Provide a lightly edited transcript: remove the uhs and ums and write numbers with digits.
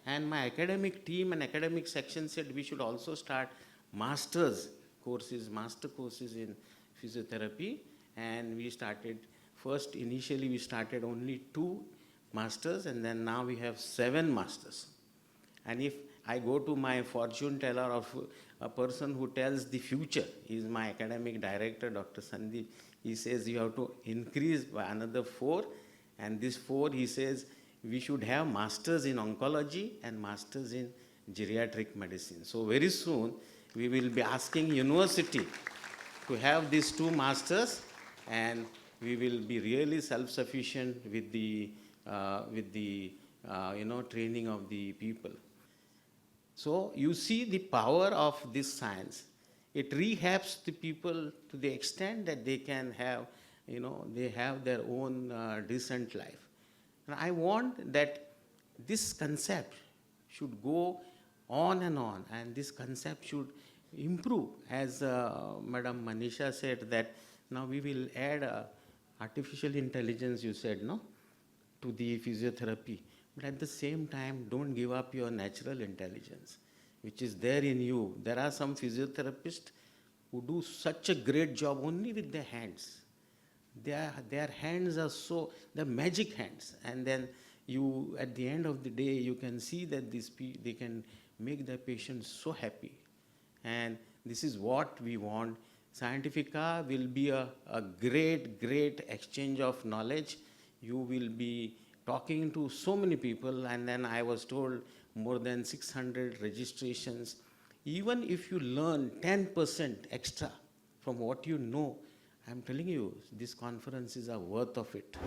And my academic team and academic section said we should also start master courses in physiotherapy. And we started, first initially we started only 2 masters, and then now we have 7 masters. And if I go to my fortune teller of a person who tells the future, he is my academic director, Dr. Sandeep, he says you have to increase by another 4, and this 4, he says, we should have masters in oncology and masters in geriatric medicine. So very soon we will be asking university to have these 2 masters, and we will be really self-sufficient with the training of the people. So you see the power of this science. It rehabs the people to the extent that they can have, they have their own decent life. And I want that this concept should go on, and this concept should improve. As Madam Manisha said, that now we will add artificial intelligence, you said, no, to the physiotherapy. But at the same time, don't give up your natural intelligence, which is there in you. There are some physiotherapists who do such a great job only with their hands. Their hands are so, they're magic hands. And then you, at the end of the day, you can see that they can make the patient so happy. And this is what we want. Scientifica will be a great exchange of knowledge. You will be talking to so many people, and then I was told more than 600 registrations. Even if you learn 10% extra from what you know, I'm telling you, these conferences are worth of it.